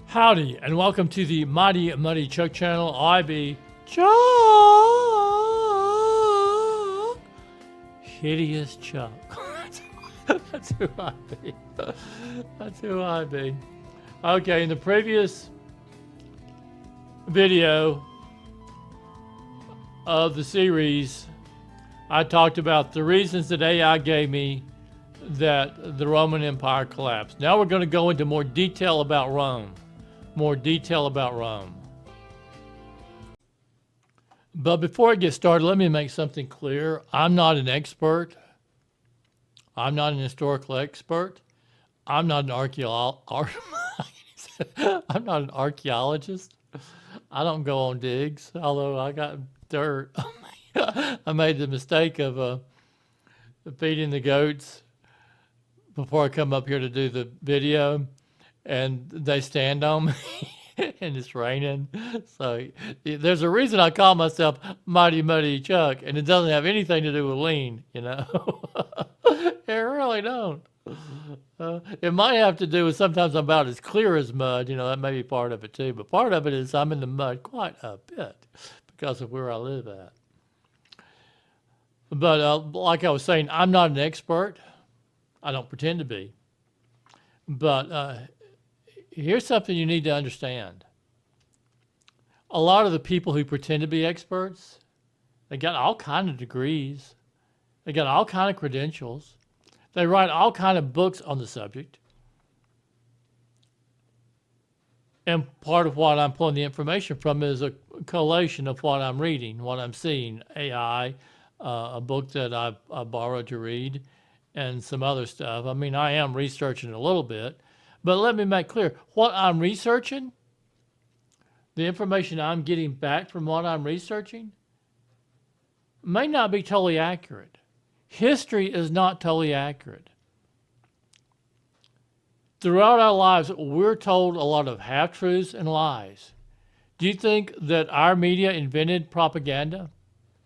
Howdy, and welcome to the Mighty Muddy Chuck channel. I be Chuck. Hideous Chuck. That's who I be. That's who I be. Okay, in the previous video of the series, I talked about the reasons that AI gave me that the Roman Empire collapsed. Now we're going to go into more detail about Rome. But before I get started, let me make something clear. I'm not an expert. I'm not an historical expert. I'm not an I'm not an archaeologist. I don't go on digs, although I got dirt. I made the mistake of feeding the goats before I come up here to do the video, and they stand on me and it's raining. So there's a reason I call myself Mighty Muddy Chuck, and it doesn't have anything to do with lean, you know. It really don't. It might have to do with sometimes I'm about as clear as mud, you know, that may be part of it too. But part of it is I'm in the mud quite a bit because of where I live at. But like I was saying, I'm not an expert. I don't pretend to be. But here's something you need to understand. A lot of the people who pretend to be experts, they got all kind of degrees. They got all kind of credentials. They write all kind of books on the subject. And part of what I'm pulling the information from is a collation of what I'm reading, what I'm seeing. AI, a book that I borrowed to read, and some other stuff. I mean, I am researching a little bit. But let me make clear, what I'm researching, the information I'm getting back from what I'm researching, may not be totally accurate. History is not totally accurate. Throughout our lives, we're told a lot of half-truths and lies. Do you think that our media invented propaganda?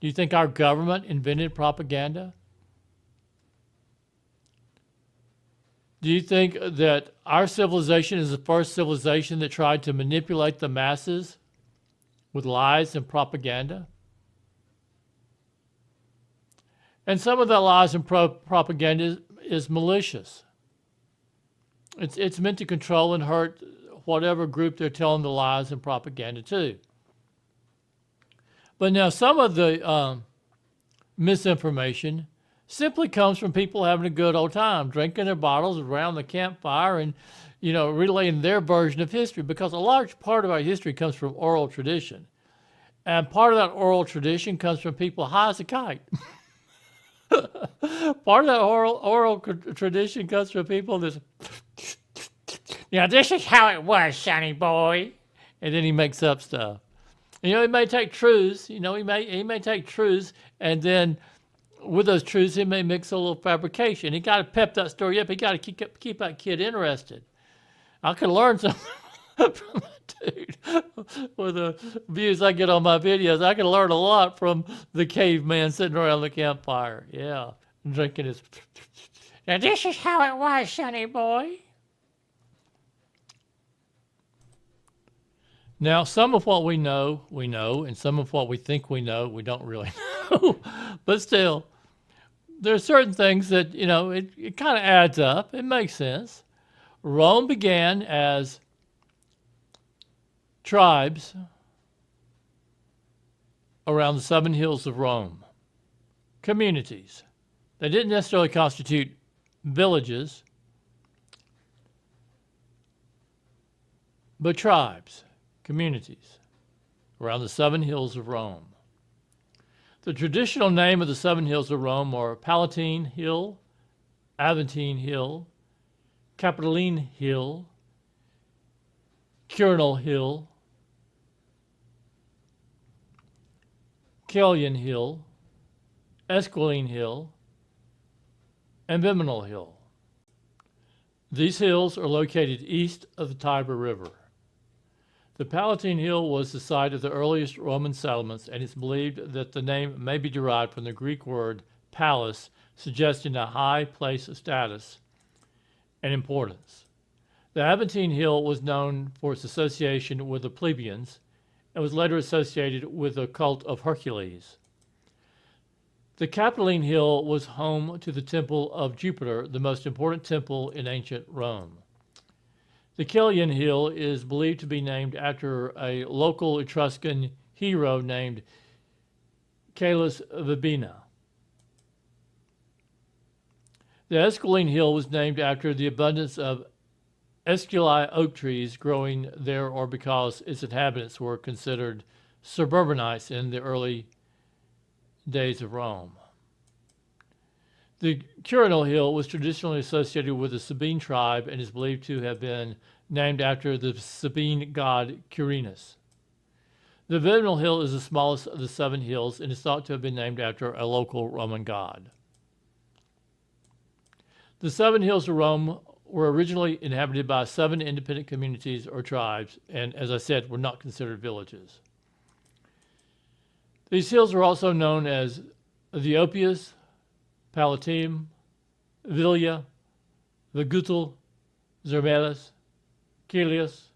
Do you think our government invented propaganda? Do you think that our civilization is the first civilization that tried to manipulate the masses with lies and propaganda? And some of that lies and propaganda is malicious. It's meant to control and hurt whatever group they're telling the lies and propaganda to. But now some of the misinformation simply comes from people having a good old time, drinking their bottles around the campfire and, you know, relaying their version of history, because a large part of our history comes from oral tradition. And part of that oral tradition comes from people high as a kite. Part of that oral tradition comes from people that's, now this is how it was, sonny boy. And then he makes up stuff. You know, he may take truths, you know, he may take truths, and then with those truths, he may mix a little fabrication. He got to pep that story up. He got to keep that kid interested. I could learn something from that dude. With the views I get on my videos, I can learn a lot from the caveman sitting around the campfire. Yeah, drinking his. Now this is how it was, sonny boy. Now, some of what we know, and some of what we think we know, we don't really know. But still, there are certain things that, you know, it kind of adds up. It makes sense. Rome began as tribes around the 7 hills of Rome, communities. They didn't necessarily constitute villages, but tribes, communities around the 7 hills of Rome. The traditional name of the 7 hills of Rome are Palatine Hill, Aventine Hill, Capitoline Hill, Quirinal Hill, Caelian Hill, Esquiline Hill, and Viminal Hill. These hills are located east of the Tiber River. The Palatine Hill was the site of the earliest Roman settlements, and it's believed that the name may be derived from the Greek word palace, suggesting a high place of status and importance. The Aventine Hill was known for its association with the plebeians and was later associated with the cult of Hercules. The Capitoline Hill was home to the Temple of Jupiter, the most important temple in ancient Rome. The Caelian Hill is believed to be named after a local Etruscan hero named Caelus Vibina. The Esquiline Hill was named after the abundance of Esquili oak trees growing there, or because its inhabitants were considered suburbanites in the early days of Rome. The Quirinal Hill was traditionally associated with the Sabine tribe and is believed to have been named after the Sabine god Quirinus. The Viminal Hill is the smallest of the 7 hills and is thought to have been named after a local Roman god. The 7 hills of Rome were originally inhabited by 7 independent communities or tribes, and as I said, were not considered villages. These hills are also known as the Opius, Palatium, Vilia, Vigutul, Zermelus, Caelius,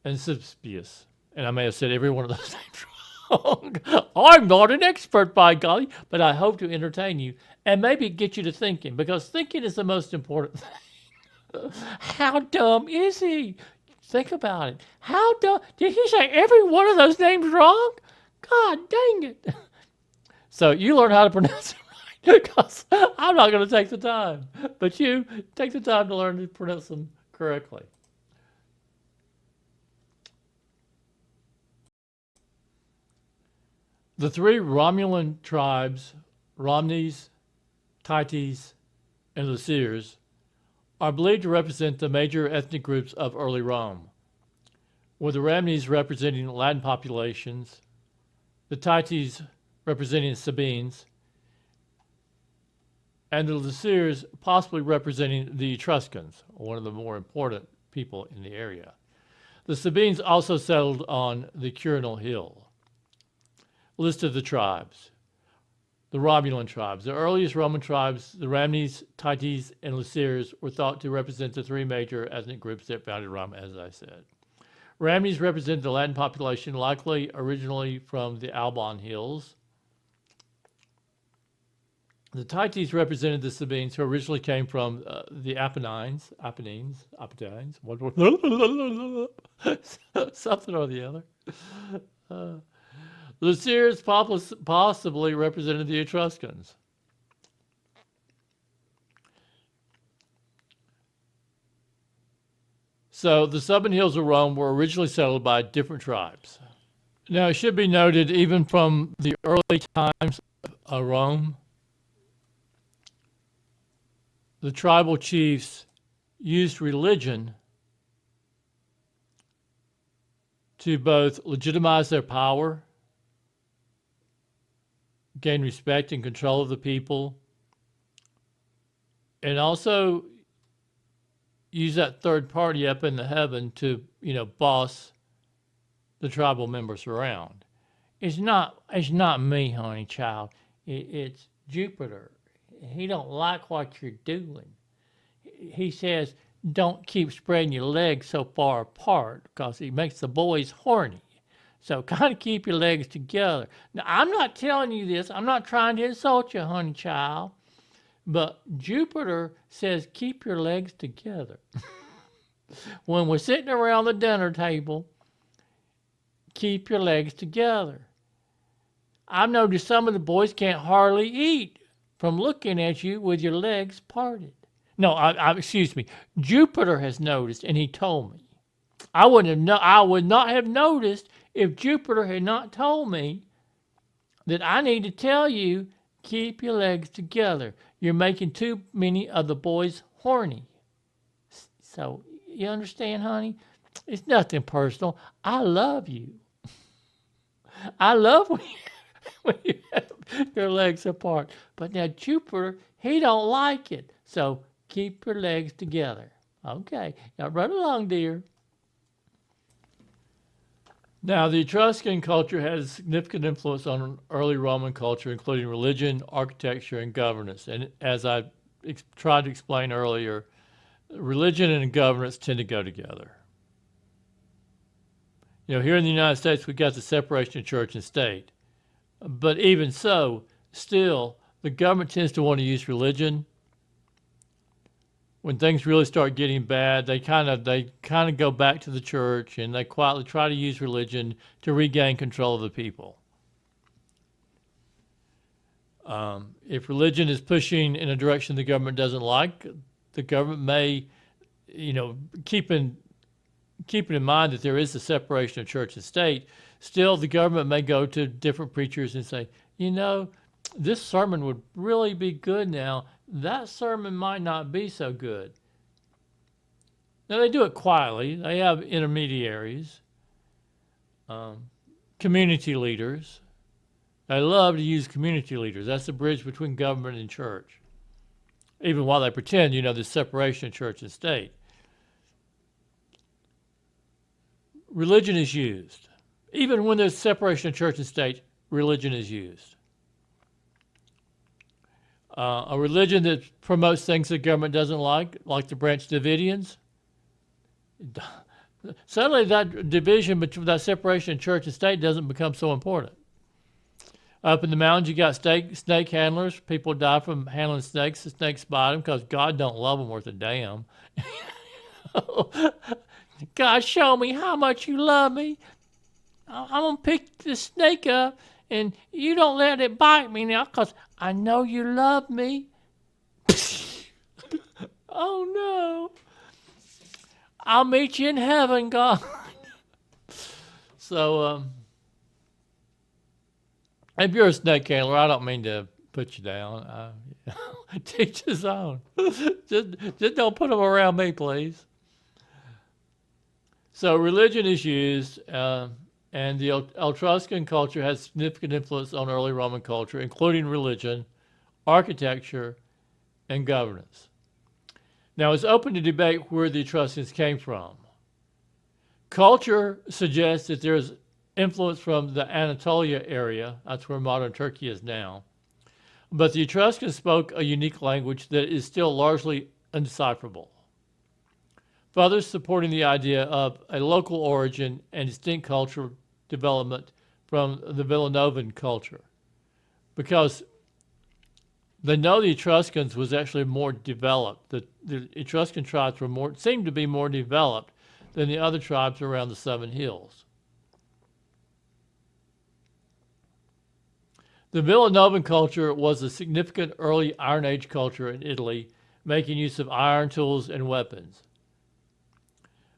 and Cispius. And I may have said every one of those names wrong. I'm not an expert, by golly, but I hope to entertain you and maybe get you to thinking, because thinking is the most important thing. How dumb is he? Think about it. How dumb? Did he say every one of those names wrong? God dang it. So you learn how to pronounce it right, because I'm not going to take the time. But you take the time to learn to pronounce them correctly. The 3 Romulan tribes, Ramnes, Tities, and Luceres, are believed to represent the major ethnic groups of early Rome, with the Ramnes representing Latin populations, the Tities representing Sabines, and the Luceres possibly representing the Etruscans, one of the more important people in the area. The Sabines also settled on the Quirinal Hill. List of the tribes. The Romulan tribes. The earliest Roman tribes, the Ramnes, Tities, and Luceres, were thought to represent the 3 major ethnic groups that founded Rome, as I said. Ramnes represented the Latin population, likely originally from the Alban Hills. The Tities represented the Sabines, who originally came from the Apennines, something or the other. Luceres possibly represented the Etruscans. So the southern hills of Rome were originally settled by different tribes. Now it should be noted, even from the early times of Rome, the tribal chiefs used religion to both legitimize their power, gain respect and control of the people, and also use that third party up in the heaven to, boss the tribal members around. It's not me, honey child. It's Jupiter. He don't like what you're doing. He says, don't keep spreading your legs so far apart because he makes the boys horny. So kind of keep your legs together. Now, I'm not telling you this. I'm not trying to insult you, honey child. But Jupiter says keep your legs together. When we're sitting around the dinner table, keep your legs together. I've noticed some of the boys can't hardly eat from looking at you with your legs parted. No, excuse me. Jupiter has noticed, and he told me. I would not have noticed if Jupiter had not told me that I need to tell you, keep your legs together. You're making too many of the boys horny. So, you understand, honey? It's nothing personal. I love you. I love when you have your legs apart. But now Jupiter, he don't like it. So, keep your legs together. Okay. Now run along, dear. Now, the Etruscan culture had a significant influence on early Roman culture, including religion, architecture, and governance. And as I tried to explain earlier, religion and governance tend to go together. Here in the United States, we've got the separation of church and state. But even so, still, the government tends to want to use religion. When things really start getting bad, they kind of go back to the church, and they quietly try to use religion to regain control of the people. If religion is pushing in a direction the government doesn't like, the government may, keeping in mind that there is a separation of church and state, still the government may go to different preachers and say, this sermon would really be good now. That sermon might not be so good. Now, they do it quietly. They have intermediaries, community leaders. They love to use community leaders. That's the bridge between government and church. Even while they pretend, there's separation of church and state. Religion is used. Even when there's separation of church and state, religion is used. A religion that promotes things the government doesn't like the Branch Davidians, suddenly that division between that separation of church and state doesn't become so important. Up in the mountains, you got snake handlers. People die from handling snakes. The snakes bite them because God don't love them worth a damn. God, show me how much you love me. I'm going to pick the snake up, and you don't let it bite me now because I know you love me. Oh, no. I'll meet you in heaven, God. So, if you're a snake handler, I don't mean to put you down. Teach his own. just don't put them around me, please. So religion is used, and the Etruscan culture has significant influence on early Roman culture, including religion, architecture, and governance. Now, it's open to debate where the Etruscans came from. Culture suggests that there's influence from the Anatolia area. That's where modern Turkey is now. But the Etruscans spoke a unique language that is still largely undecipherable, further supporting the idea of a local origin and distinct cultural development from the Villanovan culture, because they know the Etruscans was actually more developed. The Etruscan tribes seemed to be more developed than the other tribes around the Seven Hills. The Villanovan culture was a significant early Iron Age culture in Italy, making use of iron tools and weapons.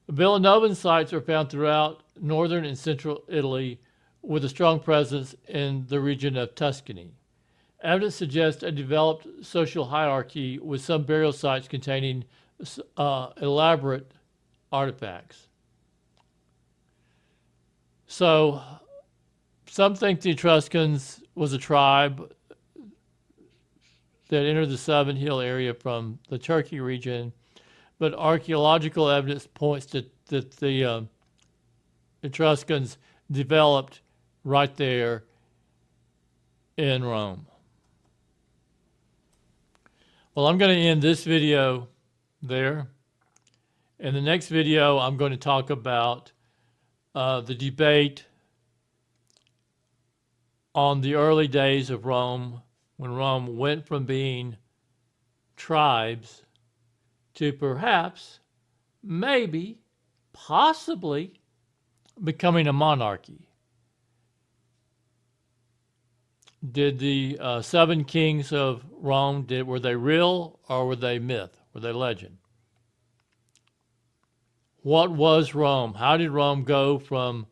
Villanovan sites are found throughout northern and central Italy, with a strong presence in the region of Tuscany. Evidence suggests a developed social hierarchy, with some burial sites containing elaborate artifacts. So, some think the Etruscans was a tribe that entered the Seven Hill area from the Turkey region, but archaeological evidence points to that the Etruscans developed right there in Rome. Well, I'm going to end this video there. In the next video, I'm going to talk about the debate on the early days of Rome, when Rome went from being tribes to perhaps, maybe, possibly becoming a monarchy. Did the 7 kings of Rome, were they real or were they myth? Were they legend? What was Rome? How did Rome go from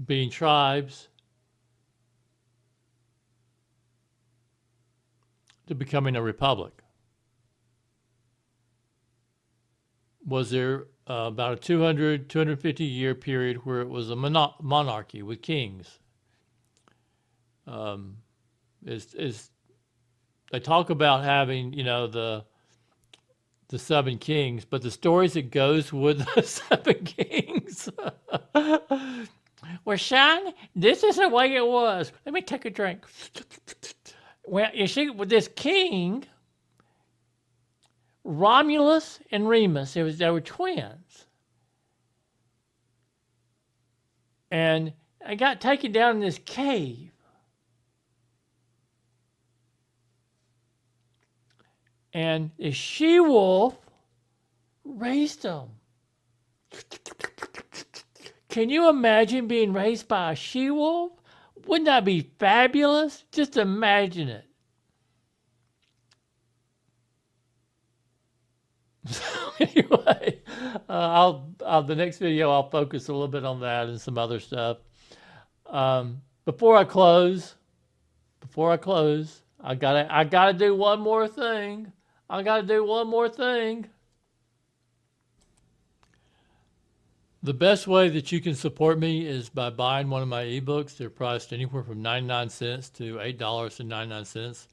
being tribes to becoming a republic? Was there about a 250 year period where it was a monarchy with kings? They talk about having, the 7 kings, but the stories that goes with the 7 kings. Well, Sean, this is the way it was. Let me take a drink. Well, you see, with this king Romulus and Remus. They were twins, and I got taken down in this cave. And the she-wolf raised them. Can you imagine being raised by a she-wolf? Wouldn't that be fabulous? Just imagine it. Anyway, the next video I'll focus a little bit on that and some other stuff. Before I close, I gotta do one more thing. The best way that you can support me is by buying one of my ebooks. They're priced anywhere from 99 cents to $8.99.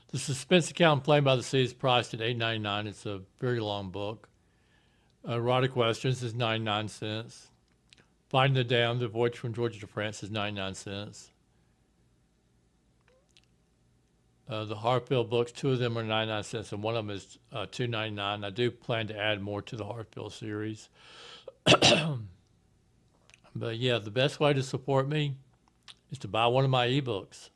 The Suspense Account Flame by the Sea is priced at $8.99. It's a very long book. Erotic Westerns is 99 cents. Finding the Damned, The Voyage from Georgia to France is 99 cents. The Hartfield books, 2 of them are 99 cents and one of them is $2.99. I do plan to add more to the Hartfield series. But yeah, the best way to support me is to buy one of my ebooks.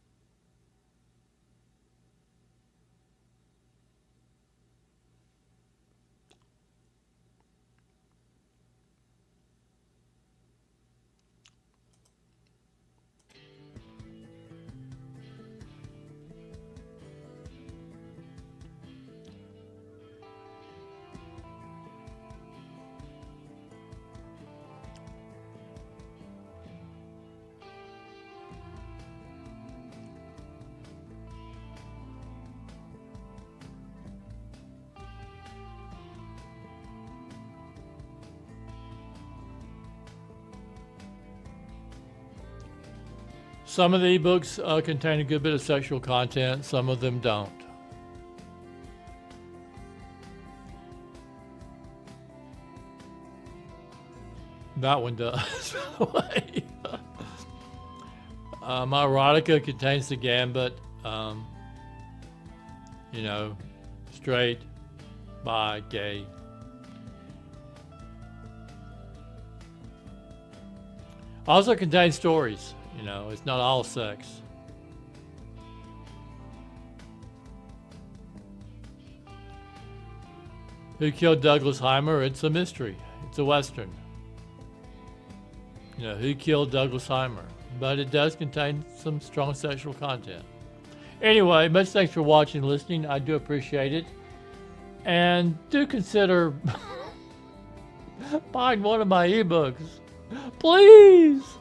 Some of the ebooks contain a good bit of sexual content, some of them don't. That one does, by the way. My erotica contains the gambit, straight, bi, gay. Also contains stories. It's not all sex. Who killed Douglas Heimer? It's a mystery. It's a Western. Who killed Douglas Heimer? But it does contain some strong sexual content. Anyway, much thanks for watching and listening. I do appreciate it. And do consider buying one of my ebooks. Please!